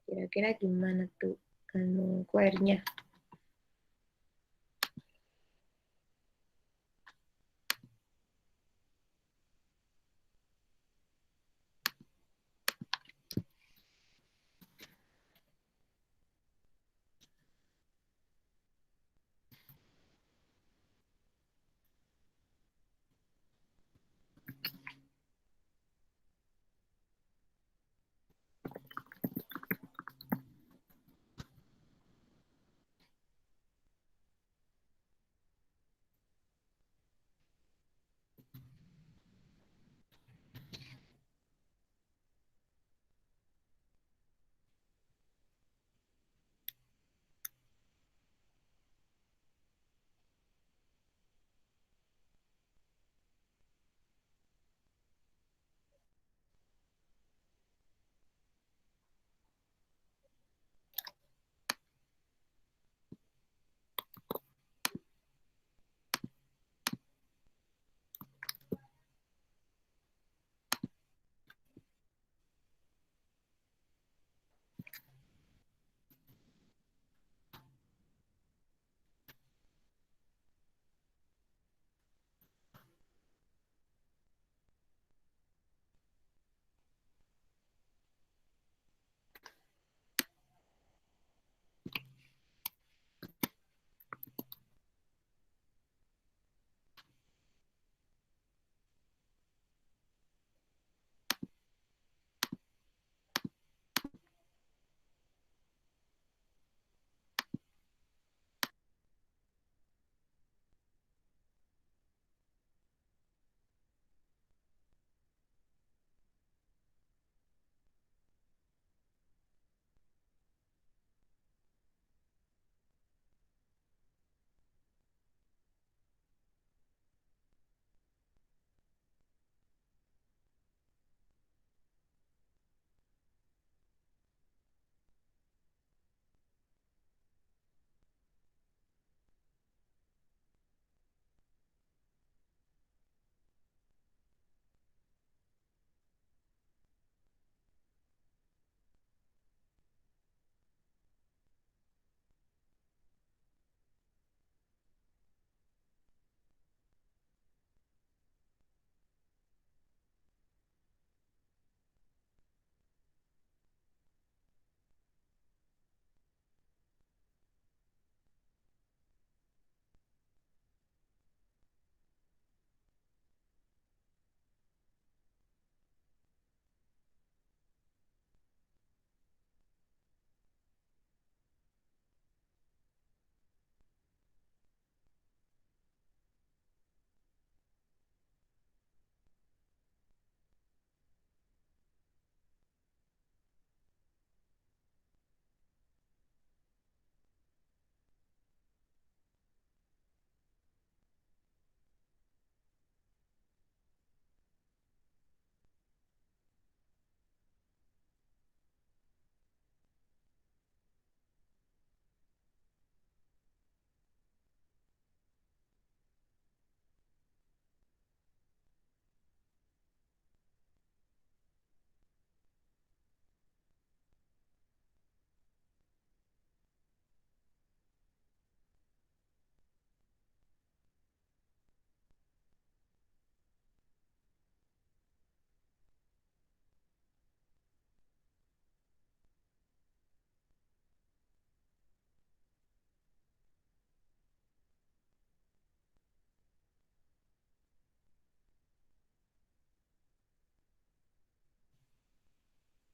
Kira-kira gimana tuh query-nya?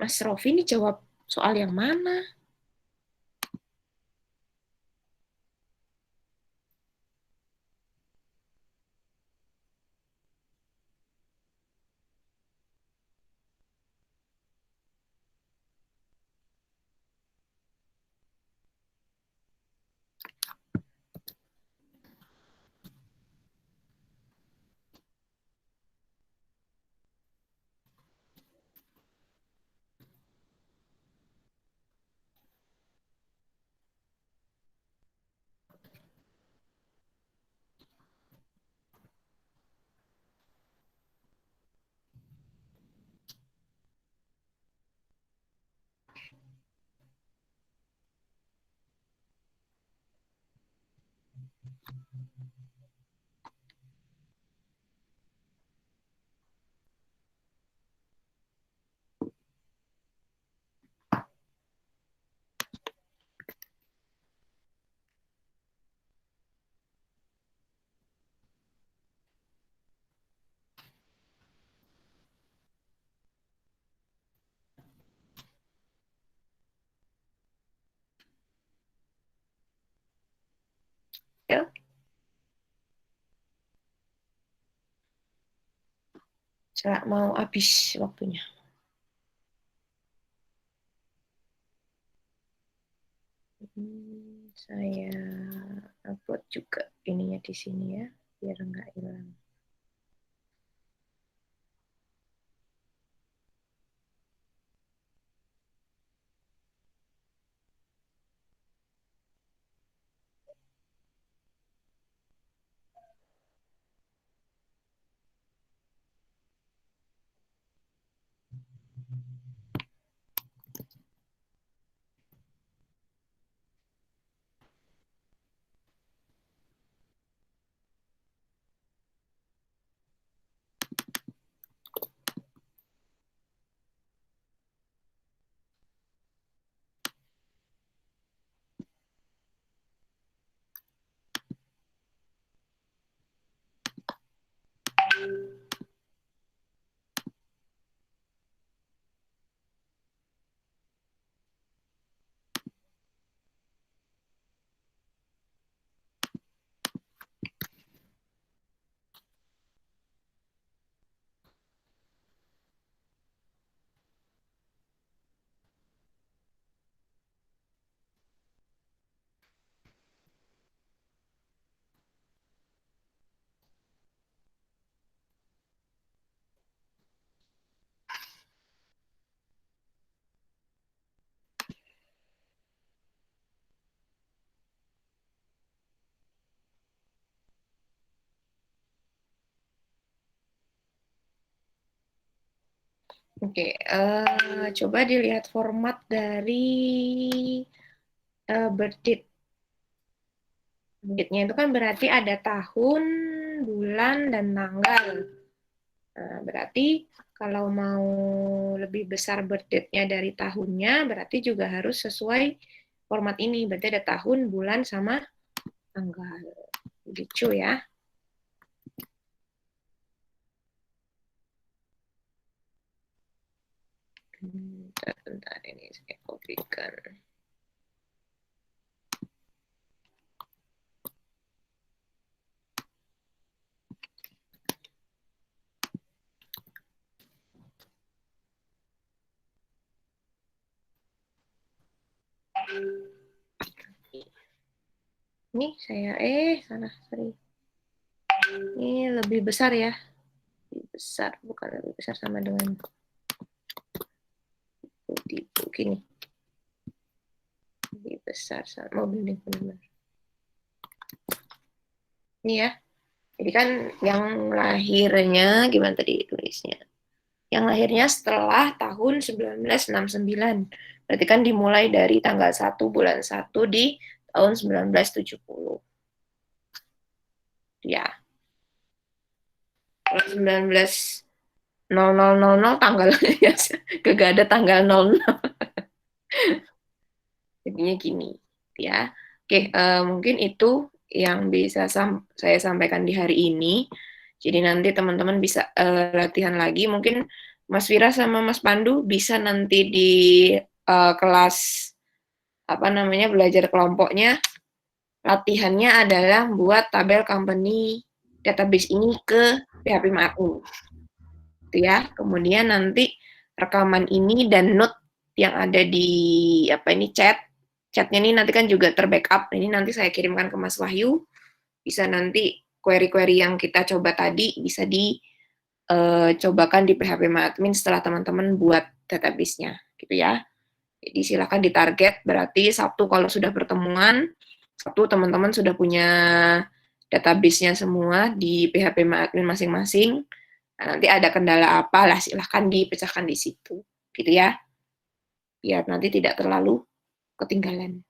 Mas Rofi ini jawab soal yang mana? Ya. Mau habis waktunya. Saya upload juga ininya di sini ya, biar nggak hilang. Oke, coba dilihat format dari birth date. Date-nya itu kan berarti ada tahun, bulan, dan tanggal. Nah, berarti kalau mau lebih besar birth date-nya dari tahunnya, berarti juga harus sesuai format ini. Berarti ada tahun, bulan, sama tanggal. Gitu ya. Bentar, ini saya kopikan. Ini saya salah, sorry. Ini lebih besar ya. Lebih besar, bukan lebih besar sama dengan gini. Lebih besar sama mobil benar. Ini ya. Jadi kan yang lahirnya gimana tadi tulisnya? Yang lahirnya setelah tahun 1969. Berarti kan dimulai dari tanggal 1 bulan 1 di tahun 1970. Ya. Kalau 19.00.00 tanggalnya ya, gak ada tanggal 00. Jadinya gini, ya. Oke, mungkin itu yang bisa saya sampaikan di hari ini. Jadi nanti teman-teman bisa latihan lagi, mungkin Mas Wira sama Mas Pandu bisa nanti di kelas belajar kelompoknya, latihannya adalah buat tabel company database ini ke PHP Admin. Gitu ya. Kemudian nanti rekaman ini dan note yang ada di chatnya ini nanti kan juga terbackup. Ini nanti saya kirimkan ke Mas Wahyu. Bisa nanti query-query yang kita coba tadi bisa dicobakan di PHP Admin setelah teman-teman buat database-nya, gitu ya. Jadi silakan ditarget, berarti Sabtu kalau sudah pertemuan, Sabtu teman-teman sudah punya database-nya semua di PHP Admin masing-masing. Nah, nanti ada kendala apa lah, silahkan dipecahkan di situ, gitu ya. Biar nanti tidak terlalu ketinggalan.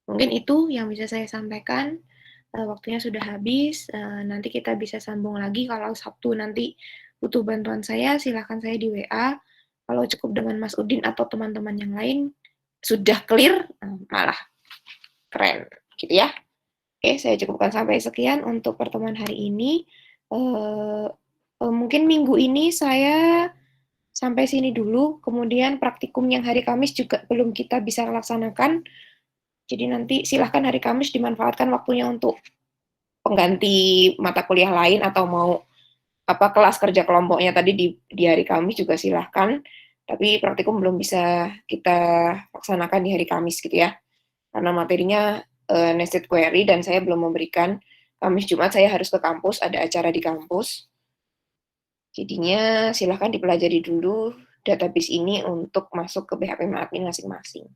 Mungkin itu yang bisa saya sampaikan. Waktunya sudah habis, nanti kita bisa sambung lagi. Kalau Sabtu nanti butuh bantuan saya, silahkan saya di WA. Kalau cukup dengan Mas Udin atau teman-teman yang lain, sudah clear, malah keren, gitu ya. Oke, saya cukupkan sampai sekian untuk pertemuan hari ini. Mungkin minggu ini saya sampai sini dulu, kemudian praktikum yang hari Kamis juga belum kita bisa laksanakan. Jadi nanti silahkan hari Kamis dimanfaatkan waktunya untuk pengganti mata kuliah lain atau mau kelas kerja kelompoknya tadi di hari Kamis juga silahkan. Tapi praktikum belum bisa kita laksanakan di hari Kamis gitu ya. Karena materinya nested query dan saya belum memberikan. Kamis Jumat saya harus ke kampus, ada acara di kampus. Jadinya silahkan dipelajari dulu database ini untuk masuk ke PHP Admin masing-masing.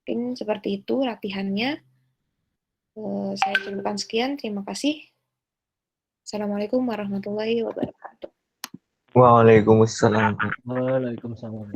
Mungkin seperti itu latihannya. Saya cukupkan sekian. Terima kasih. Assalamualaikum warahmatullahi wabarakatuh. Waalaikumsalam. Waalaikumsalam.